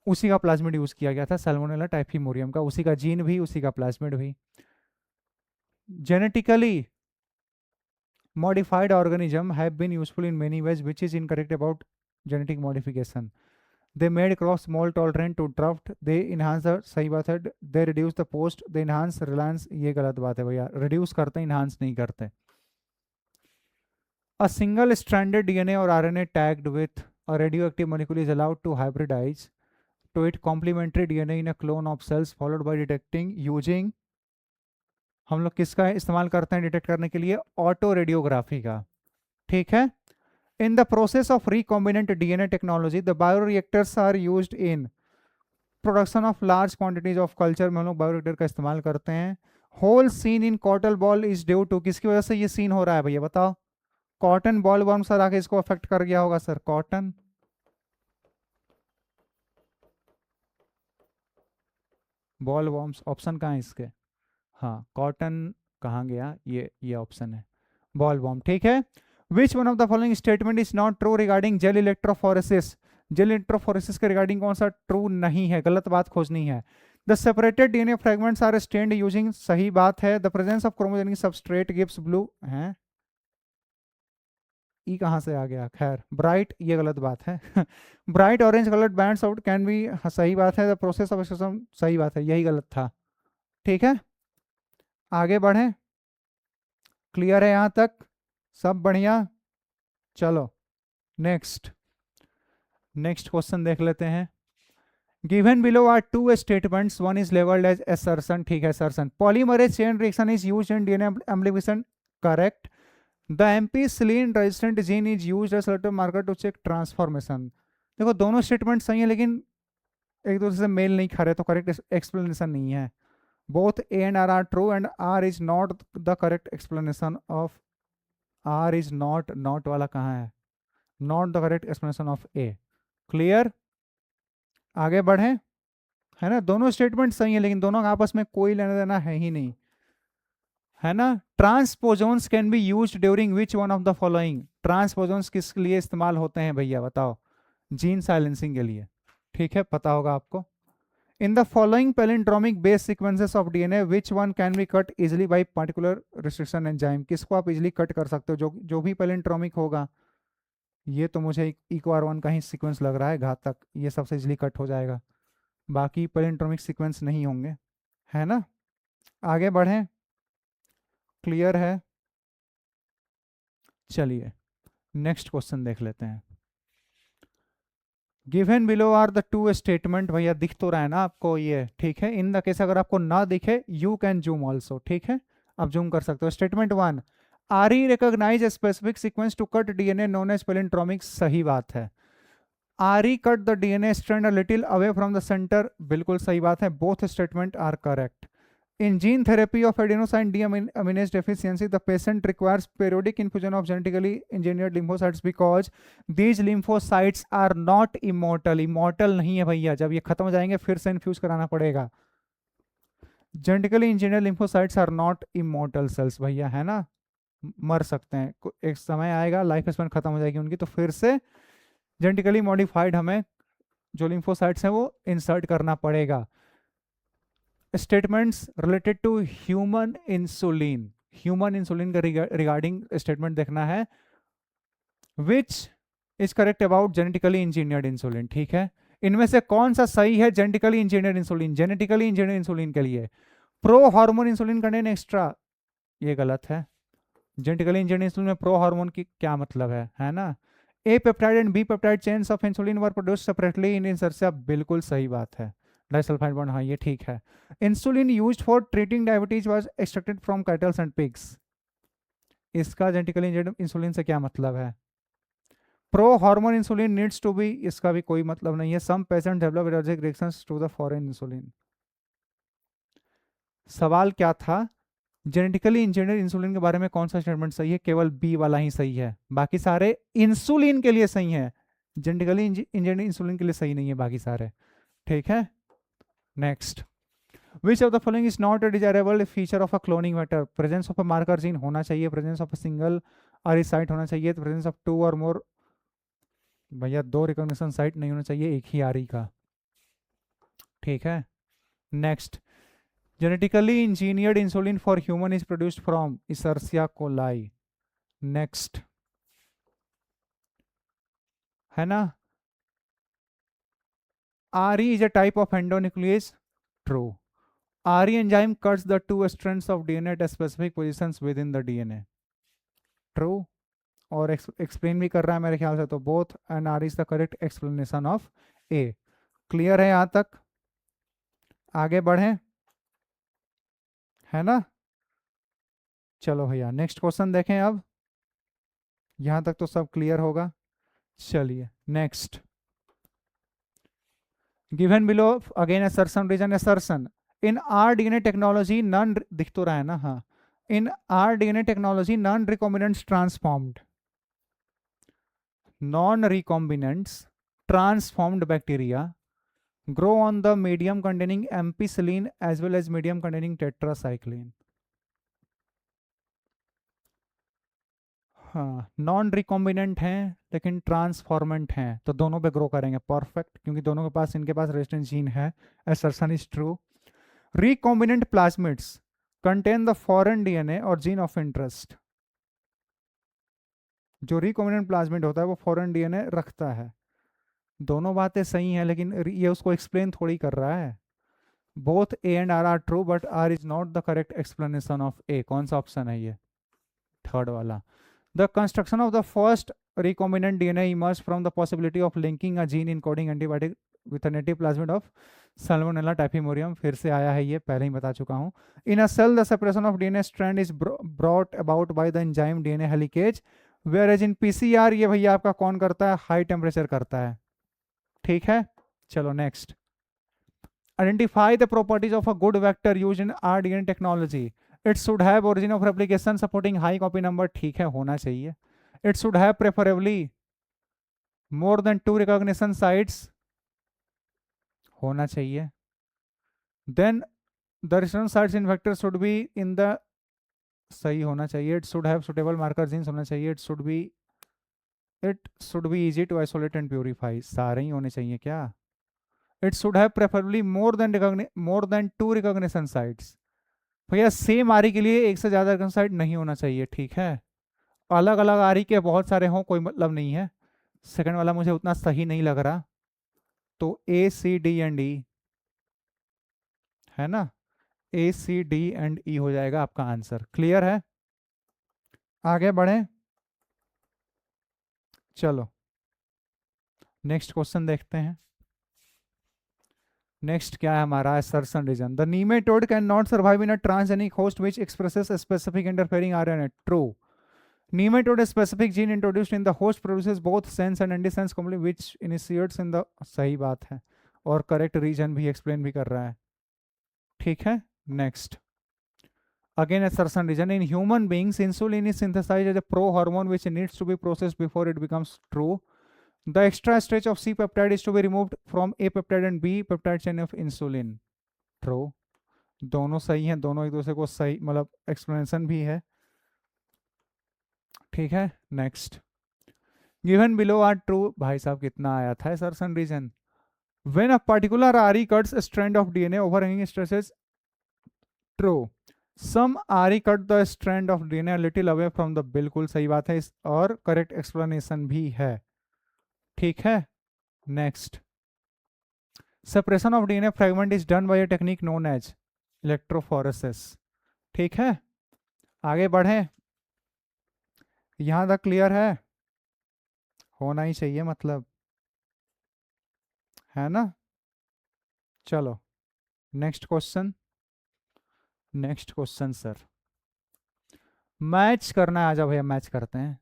उसी का प्लाज्मिड यूज किया गया था, सैल्मोनेला टाइफीमोरियम का, उसी का जीन भी, उसी का प्लाज्मिड भी। Genetically modified organism have been useful in many ways, which is incorrect about genetic modification. They made crops more tolerant to drought, they enhance the, सही बात है, they reduce the post, they enhance reliance, ये गलत बात है भैया, reduce करते हैं, enhance नहीं करते। A single stranded DNA or RNA tagged with a radioactive molecule is allowed to hybridize to it complementary DNA in a clone of cells followed by detecting using, हम लोग किसका इस्तेमाल करते हैं डिटेक्ट करने के लिए, ऑटो रेडियोग्राफी का, ठीक है। In the process of recombinant DNA technology, the bioreactors are used in production of large quantities of culture, में हम लोग बायोरिएक्टर का इस्तेमाल करते हैं। Hole seen in cotton boll is due to, किसकी वजह से ये सीन हो रहा है भैया बताओ, कॉटन बॉल वर्म सर आके इसको अफेक्ट कर गया होगा sir, cotton ball worms, option कहाँ है इसके, हाँ कॉटन कहाँ गया, ये ऑप्शन है, बॉल वर्म, ठीक है। Which one of the following statement is not true regarding gel electrophoresis, gel electrophoresis के रिगार्डिंग कौन सा ट्रू नहीं है, गलत बात खोजनी है। The separated DNA fragments are stained using, सही बात है। The presence of chromogenic substrate gives blue, है ई कहाँ से आ गया, खैर ब्राइट, ये गलत बात है bright orange coloured bands out can be, सही बात है। द प्रोसेस ऑफ एक्सप्रेशन, सही बात है, यही गलत था, ठीक है। आगे बढ़ें, क्लियर है यहां तक, सब बढ़िया, चलो नेक्स्ट क्वेश्चन देख लेते हैं। Given below are two statements, one is labelled as assertion, ठीक है assertion. Polymerase chain reaction is used in DNA amplification, correct. The ampicillin resistant gene is used as selective marker to check transformation. देखो दोनों statement सही है लेकिन एक दूसरे से मेल नहीं खा रहे, तो करेक्ट एक्सप्लेनेशन नहीं है। Both A and R true and R is not the correct explanation of, R is not, not वाला कहाँ है, not the correct explanation of A. Clear, आगे बढ़े, है ना। दोनों स्टेटमेंट सही है लेकिन दोनों का आपस में कोई लेना देना है ही नहीं, है ना। Transposons can be used during which one of the following. Transposons किस लिए इस्तेमाल होते हैं भैया बताओ? जीन साइलेंसिंग के लिए, ठीक है, पता होगा आपको। In the following palindromic base sequences of DNA which one can be cut easily by particular restriction enzyme. किसको आप इजिली कट कर सकते हो? जो भी पैलिंड्रोमिक होगा, ये तो मुझे EcoR1 का ही सीक्वेंस लग रहा है घातक, ये सबसे इजिली कट हो जाएगा, बाकी पैलिंड्रोमिक सीक्वेंस नहीं होंगे, है ना। आगे बढ़ें, क्लियर है। चलिए नेक्स्ट क्वेश्चन देख लेते हैं। Given below are the two statement, भैया दिख तो रहा है ना आपको ये, ठीक है। इन द केस अगर आपको ना दिखे यू कैन जूम ऑल्सो, ठीक है, आप जूम कर सकते हो। Statement 1, R E recognise specific sequence to cut DNA known as palindromic, सही बात है। R E cut the DNA strand a little away from the centre, बिल्कुल सही बात है, both statement are correct. In gene therapy of adenosine deaminase deficiency, the patient requires periodic infusion of genetically engineered lymphocytes because these lymphocytes are not immortal. Immortal नहीं है भैया, जब ये खत्म हो जाएंगे फिर से इन्फ्यूज कराना पड़ेगा। Genetically engineered lymphocytes are not immortal cells भैया, है ना, मर सकते हैं, एक समय आएगा लाइफ स्पैन खत्म हो जाएगी उनकी, तो फिर से जेनेटिकली मॉडिफाइड हमें जो लिम्फोसाइट्स हैं वो इंसर्ट करना पड़ेगा। Statements related to human insulin, human insulin का रिगार्डिंग स्टेटमेंट देखना है। Which is correct about genetically engineered insulin, ठीक है, इनमें से कौन सा सही है genetically engineered insulin? Genetically engineered insulin के लिए pro hormone insulin contain extra, ये गलत है। जेनेटिकली इंजीनियर्ड इंसुलिन में प्रो हार्मोन की क्या मतलब है ना। A peptide and B peptide chains of insulin were produced separately इन इंसर्सिया, बिल्कुल सही बात है। डाइसल्फाइड बॉन्ड, हाँ ये ठीक है। Insulin used for treating diabetes was extracted from cattles and pigs, इसका जेनेटिकली इंजीनियर्ड इंसुलिन से क्या मतलब है? Pro hormone insulin needs to be, इसका भी कोई मतलब नहीं है। Some patient develop allergic reactions to the foreign insulin. सवाल क्या था? जेनेटिकली इंजीनियर्ड इंसुलिन के बारे में कौन सा स्टेटमेंट सही है? केवल बी वाला ही सही है, बाकी सारे इंसुलिन के लिए सही है, जेनेटिकली इंजीनियर्ड इंसुलिन के लिए सही नहीं है बाकी सारे, ठीक है। Next, which of the following is not a desirable feature of a cloning matter? Presence of a marker gene होना चाहिए, presence of a single RE site होना चाहिए, प्रेजेंस ऑफ 2 और मोर, भैया 2 रिकॉग्निशन साइट नहीं होना चाहिए, एक ही आरई का, ठीक है। Next, genetically engineered insulin for human is produced from Escherichia coli. Next, है ना, RE is a type of endonuclease, true. RE enzyme cuts the 2 strands of DNA at specific positions within the DNA, true. और explain भी कर रहा है मेरे ख्याल से, तो both and R is the correct explanation of A. Clear है यहाँ तक? आगे बढ़ें, है ना। चलो भैया नेक्स्ट क्वेश्चन देखें अब, यहां तक तो सब क्लियर होगा। चलिए next, given below again assertion reason assertion, in R DNA technology non, दिख तो रहा है ना, हाँ, in R DNA technology non recombinants transformed, non recombinants transformed bacteria grow on the medium containing ampicillin as well as medium containing tetracycline. हाँ, non recombinant हैं लेकिन transformant हैं, तो दोनों पे ग्रो करेंगे, परफेक्ट, क्योंकि दोनों के पास, इनके पास रेजिस्टेंस जीन है, assertion is true. Recombinant plasmids contain the foreign DNA और जीन ऑफ इंटरेस्ट, जो रिकॉम्बिनेंट प्लाज्मिड होता है वो फॉरेन डीएनए रखता है। दोनों बातें सही हैं लेकिन ये उसको एक्सप्लेन थोड़ी कर रहा है। Both A and R true but R is not the correct explanation of A. कौन सा ऑप्शन है ये? थर्ड वाला। The construction of the first recombinant DNA emerged from the possibility of linking a gene encoding antibiotic with a native plasmid of Salmonella typhimurium. फिर से आया है ये, पहले ही बता चुका हूँ. In a cell, the separation of DNA strand is brought about by the enzyme DNA helicase, whereas in PCR ये भैया आपका कौन करता है? हाई टेम्परेचर करता है. ठीक है, चलो next. Identify the properties of a good vector used in rDNA technology. It should have origin of replication supporting high copy number. ठीक है, होना चाहिए. It should have preferably more than 2 recognition sites. होना चाहिए. Then the resonance sites in vector should be in the, सही होना चाहिए. It should have suitable marker genes होना चाहिए. It should be easy to isolate and purify. सारे ही होने चाहिए क्या? It should have preferably more than 2 recognition sites. भैया सेम आरी के लिए एक से ज्यादा recognition site नहीं होना चाहिए. ठीक है, अलग अलग आरी के बहुत सारे हों कोई मतलब नहीं है. सेकंड वाला मुझे उतना सही नहीं लग रहा, तो A, C, D and E है ना. A, C, D and E हो जाएगा आपका आंसर. क्लियर है? आगे बढ़े. चलो नेक्स्ट क्वेश्चन देखते हैं. नेक्स्ट क्या है हमारा? Assertion reason. The nematode can not survive in a transgenic host which expresses specific interfering RNA. True. Nematode specific gene introduced in the host produces both sense and antisense complex which initiates in the, सही बात है, और correct reason भी explain भी कर रहा है. ठीक है, next. Again assertion reason. In human beings, insulin is synthesized as a pro-hormone which needs to be processed before it becomes true. The extra stretch of C peptide is to be removed from A peptide and B peptide chain of insulin. True. दोनों सही हैं, दोनों एक दूसरे को सही मतलब explanation भी है. ठीक है, next. Given below are true. भाई साहब कितना आया था assertion reason. When a particular RE cuts a strand of DNA overhanging stretches. True. Some RE cut the strand of DNA a little away from the. बिल्कुल सही बात है, और करेक्ट एक्सप्लेनेशन भी है. ठीक है, next. Separation of DNA fragment is done by a technique known as electrophoresis. ठीक है, आगे बढ़े. यहां तक क्लियर है? होना ही चाहिए मतलब, है ना. चलो next question. Next question sir, match करना है. आजा भैया मैच करते हैं.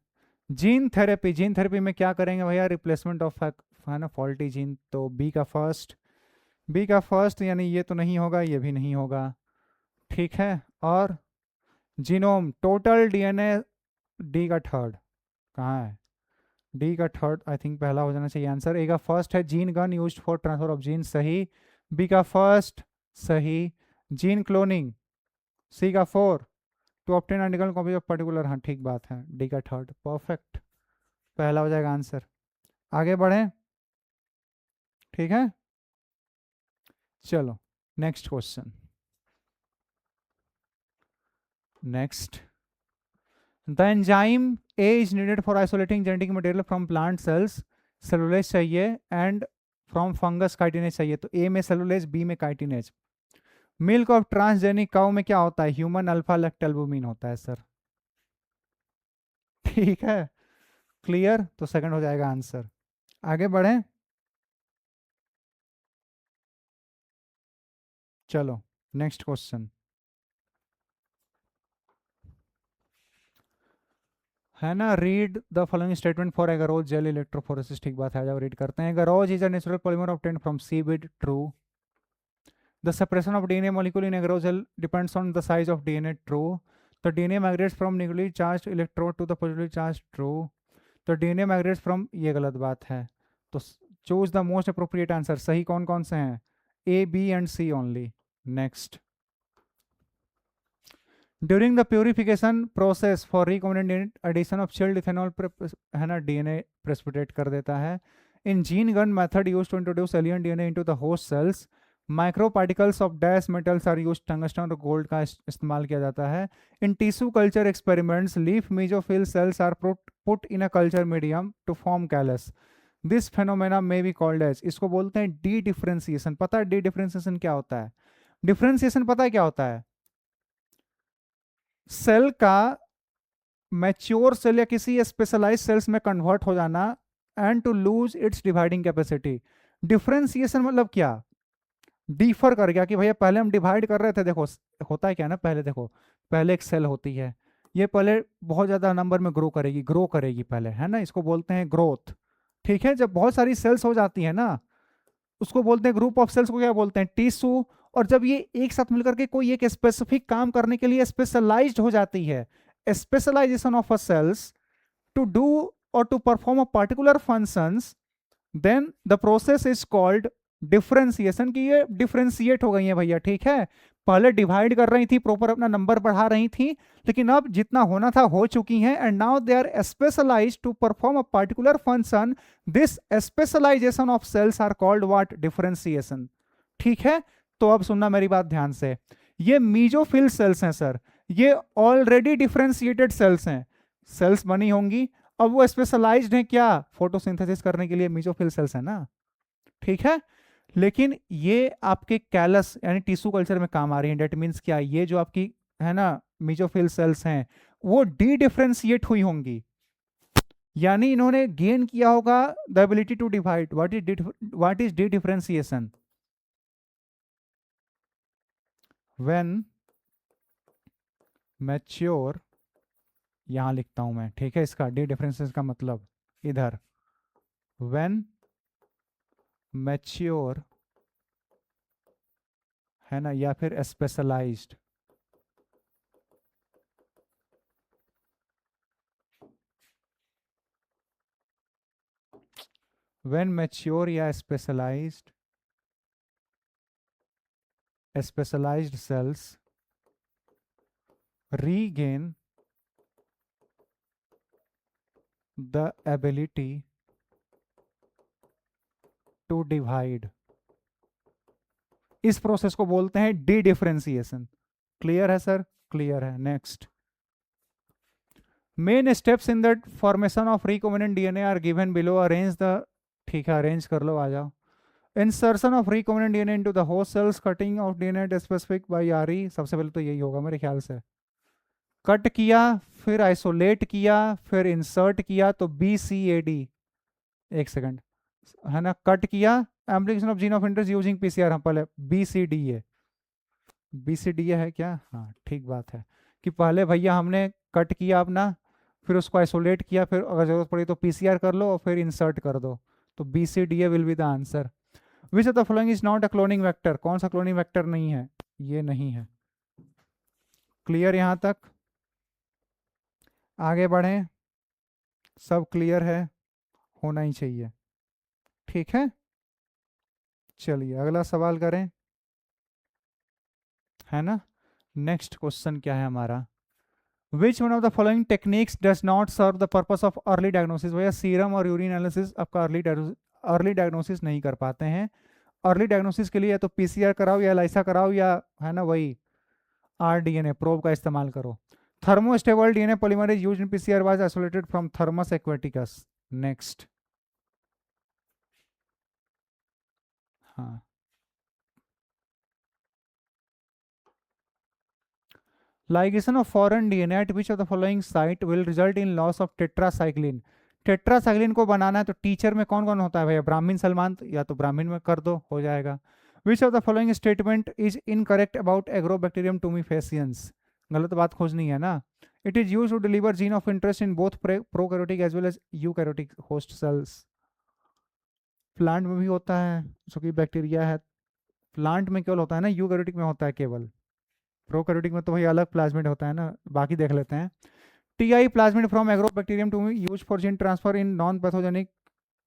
Gene therapy. जीन थेरेपी में क्या करेंगे भैया? रिप्लेसमेंट ऑफ है ना फॉल्टी जीन. तो बी का फर्स्ट यानी ये तो नहीं होगा, ये भी नहीं होगा. ठीक है, और जीनोम टोटल डीएनए. डी का थर्ड कहाँ है? डी का थर्ड आई थिंक पहला हो जाना चाहिए आंसर. ए का फर्स्ट है gene gun used for transfer of gene. सही. बी का फर्स्ट सही. Gene cloning. सी का 4 to obtain identical copy of particular. हाँ ठीक बात है. डी का थर्ड परफेक्ट, पहला हो जाएगा आंसर. आगे बढ़े. ठीक है, चलो next question. Next. The enzyme A is needed for isolating genetic material from plant cells. Cellulase चाहिए एंड फ्रॉम फंगस काइटिनेज चाहिए. तो ए में सेलुलेज, बी में chitinase. Milk of transgenic cow में क्या होता है? ह्यूमन अल्फा लैक्टोल्बुमिन होता है सर. ठीक है, क्लियर. तो सेकंड हो जाएगा आंसर. आगे बढ़े. चलो नेक्स्ट क्वेश्चन है ना. Read the following statement for agarose gel electrophoresis. ठीक बात है, जाओ रीड करते हैं. Agarose is a natural polymer obtained from seaweed. True. The separation of DNA molecule in agarose gel depends on the size of DNA. True. The DNA migrates from negatively charged electrode to the positively charged. True. The DNA migrates from, ये गलत बात है. तो choose the most appropriate answer. सही कौन कौन से हैं? A, B and C only. Next. During the purification process for recombinant addition of chilled ethanol है ना डीएनए प्रेसिपिटेट कर देता है. In gene gun method used to introduce alien DNA into the host cells. Micro particles of dash metals are used. Tungsten और gold का इस्तेमाल किया जाता है. In tissue culture experiments leaf mesophyll cells are put in a culture medium to form callus. This phenomena may be called as. इसको बोलते हैं D differentiation. पता है डी डिफरेंशिएशन क्या होता है? डिफरेंशिएशन पता है क्या होता है? सेल का मैच्योर सेल या किसी स्पेशलाइज सेल्स में कन्वर्ट हो जाना, and to lose its dividing capacity. Differentiation मतलब क्या? डिफर कर गया कि भैया पहले हम डिवाइड कर रहे थे, देखो होता है क्या ना, पहले देखो, पहले एक सेल होती है, ये पहले बहुत ज़्यादा नंबर में ग्रो करेगी पहले, है ना, इसको बोलते हैं ग्रोथ। ठीक है, जब बहुत सारी सेल्स हो जाती है ना, उसको बोलते हैं ग्रुप ऑफ सेल्स को क्या बोलते हैं? टिश्यू। और जब ये एक साथ मिलकर के कोई एक स्पेसिफिक काम करने के लिए स्पेशलाइज्ड हो जाती है, specialisation of a cells to do और to perform a particular functions, then the process is called differentiation. की ये डिफरेंशिएट हो गई है भैया, ठीक है, पहले डिवाइड कर रही थी, प्रॉपर अपना नंबर बढ़ा रही थी, लेकिन अब जितना होना था हो चुकी हैं, and now they are specialised to perform a particular function. This specialisation of cells are called what? Differentiation. ठीक है, तो अब सुनना मेरी बात ध्यान से, ये मीजोफिल सेल्स हैं सर, ये ऑलरेडी डिफरेंशिएटेड सेल्स हैं, सेल्स बनी होंगी, अब वो स्पेशलाइज्ड हैं क्या? फोटोसिंथेसिस करने के लिए मीजोफिल सेल्स है ना, ठीक है, लेकिन ये आपके कैलस यानी टिश्यू कल्चर में काम आ रही है। डेट मीन्स क्या? ये जो आपकी है ना मीजोफिल सेल्स हैं, वो डी डिफरेंशिएट हुई होंगी, यानी इन्होंने गेन किया होगा the ability to divide. What is dedifferentiation? When mature, यहां लिखता हूं मैं, ठीक है, इसका डी डिफरेंशिएशन का मतलब इधर, व्हेन मैच्योर, है ना, या फिर स्पेशलाइज्ड, व्हेन मैच्योर या specialised cells regain the ability to divide, इस प्रोसेस को बोलते हैं डी डिफरेंशिएशन। क्लियर है सर? क्लियर है। Next, main steps in the formation of recombinant DNA are given below, arrange the, ठीक है, अरेंज कर लो, आ जाओ। Insertion of recombinant DNA into the host cells, cutting of DNA specific by RE, सबसे पहले तो यही होगा मेरे ख्याल से, कट किया, फिर आइसोलेट किया, फिर इंसर्ट किया, तो बी सी ए डी, एक सेकंड, है ना, कट किया, amplification of gene of interest using PCR, हम पहले B C D A, B C D A है क्या? हाँ ठीक बात है, कि पहले भैया हमने कट किया अपना, फिर उसको आइसोलेट किया, फिर अगर जरूरत पड़ी तो पीसीआर कर लो और फिर इंसर्ट कर दो, तो B C D A will be the answer. Which of the following is not a cloning vector? कौन सा क्लोनिंग वेक्टर नहीं है? ये नहीं है। क्लियर यहां तक? आगे बढ़ें, सब क्लियर है, होना ही चाहिए, ठीक है, चलिए अगला सवाल करें, है ना। नेक्स्ट क्वेश्चन क्या है हमारा? Which one of the following techniques does not serve the purpose of early diagnosis? भैया सीरम और यूरिन एनालिसिस आपका अर्ली डायग्नोसिस नहीं कर पाते हैं। अर्ली डायग्नोसिस के लिए या तो पीसीआर कराओ या लाइसा कराओ, या है ना वही आरडीएनए प्रोब का इस्तेमाल करो। Thermostable DNA polymerase used in PCR was isolated from Thermus aquaticus. Next, हाँ, ligation of foreign DNA at which of the following site will result in loss of tetracycline? Tetracycline को बनाना है तो teacher में कौन कौन होता है भैया? ब्राह्मीण सलमान, या तो ब्राह्मीण में कर दो, हो जाएगा। Which of the following statement is incorrect about Agrobacterium tumefaciens? गलत बात खोजनी है ना। It is use to deliver gene of interest in both prokaryotic as well as eukaryotic host cells. Plant में भी होता है, जो कि बैक्टीरिया है, प्लांट में केवल होता है ना, यूकैरियोटिक में होता है केवल, प्रोकैरियोटिक में तो भाई अलग प्लाज्मिड होता है ना। बाकी देख लेते हैं। Ti plasmid from Agrobacterium to use for gene transfer in non pathogenic,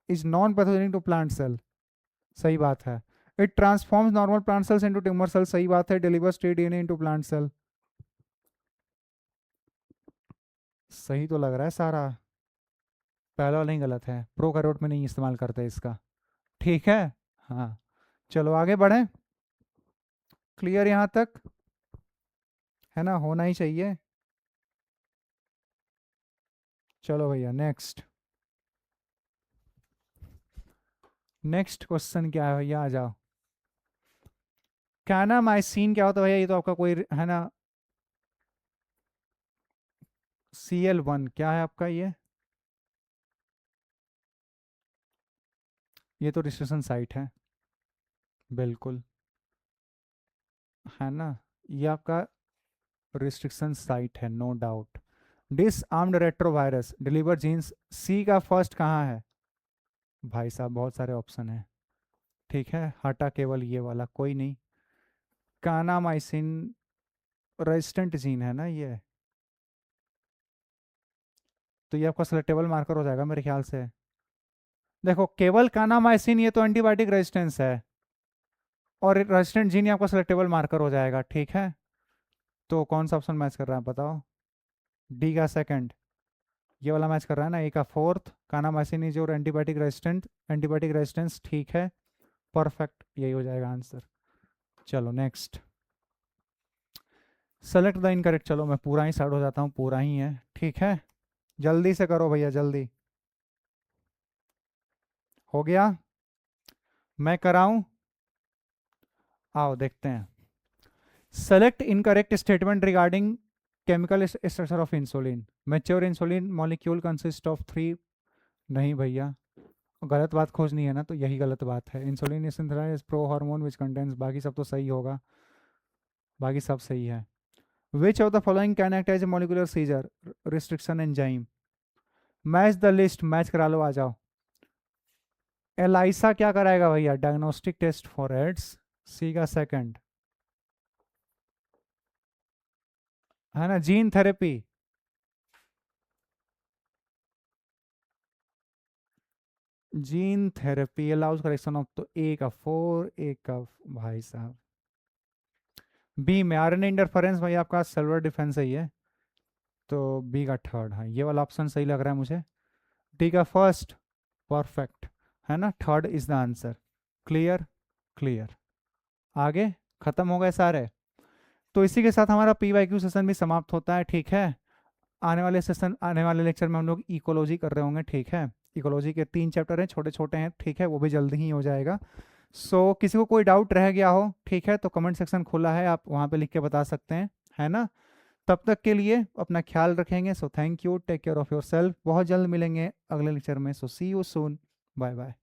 is non pathogenic to plant cell, सही बात है। It transforms normal plant cells into tumour cell, सही बात है। Delivers T DNA into plant cell, सही तो लग रहा है सारा, पहला वाला ही गलत है, प्रोकैरियोट में नहीं इस्तेमाल करते इसका, ठीक है। हाँ, चलो आगे बढ़ें। क्लियर यहाँ तक, है ना, होना ही चाहिए। चलो भैया नेक्स्ट, नेक्स्ट क्वेश्चन क्या है भैया, आ जाओ। कैनामाइसिन क्या होता है भैया? ये तो आपका कोई है ना Cl1 क्या है आपका ये तो रिस्ट्रिक्शन साइट है, बिल्कुल, है ना, ये आपका रिस्ट्रिक्शन साइट है, no doubt. Disarmed retrovirus deliver genes, C का फर्स्ट कहाँ है भाई साहब, बहुत सारे ऑप्शन है, ठीक है, हटा केवल ये वाला, कोई नहीं। कानामाइसिन रेजिस्टेंट जीन है ना ये, तो ये आपका सेलेक्टेबल मार्कर हो जाएगा मेरे ख्याल से। देखो केवल कानामाइसिन ये तो एंटीबायोटिक रेजिस्टेंस है, और रेजिस्टेंट जीन आपका सेलेक्टेबल मार्कर हो जाएगा, ठीक है। तो कौन सा ऑप्शन मैच कर रहा है बताओ, डी का सेकंड, ये वाला मैच कर रहा है ना, ए का फोर्थ, कानामाइसिन इज और एंटीबायोटिक रेजिस्टेंस, ठीक है, परफेक्ट, यही हो जाएगा आंसर। चलो नेक्स्ट, सेलेक्ट द इनकरेक्ट, चलो मैं पूरा ही साइड हो जाता हूँ, पूरा ही है, ठीक है, जल्दी से करो भैया जल्दी, हो गया, मैं कराऊं, आओ देखते हैं। Select incorrect statement regarding chemical structure of insulin, mature insulin molecule consist of three, नहीं भैया, गलत बात खोजनी है ना, तो यही गलत बात है, insulin is synthesised pro hormone which contains, बाकी सब तो सही होगा, बाकी सब सही है। Which of the following can act as a molecular scissor restriction enzyme, match the list, match करा लो, आ जाओ। एलाइसा क्या कराएगा भैया, diagnostic test for AIDS, C का सेकंड, है ना, gene therapy, gene therapy allows correction of, तो ए का फोर, ए का भाई साहब, बी में आरएनए इंटरफेरेंस, भाई आपका सेलुलर डिफेंस है ये, तो बी का थर्ड, है ये वाला ऑप्शन सही लग रहा है मुझे। डी का फर्स्ट, परफेक्ट, है ना, third is the answer, clear, clear, आगे खत्म हो गए सारे। तो इसी के साथ हमारा PYQ सेशन भी समाप्त होता है, ठीक है। आने वाले लेक्चर में हम लोग इकोलॉजी कर रहे होंगे, ठीक है, इकोलॉजी के 3 चैप्टर हैं, छोटे छोटे हैं, ठीक है, वो भी जल्दी ही हो जाएगा। सो किसी को कोई डाउट रह गया हो, ठीक है, तो कमेंट सेक्शन खुला है, आप वहाँ पे लिख के बता सकते हैं, है ना। तब तक के लिए अपना ख्याल रखेंगे, so thank you, take care of yourself, बहुत जल्द मिलेंगे अगले लेक्चर में, so see you soon, bye bye.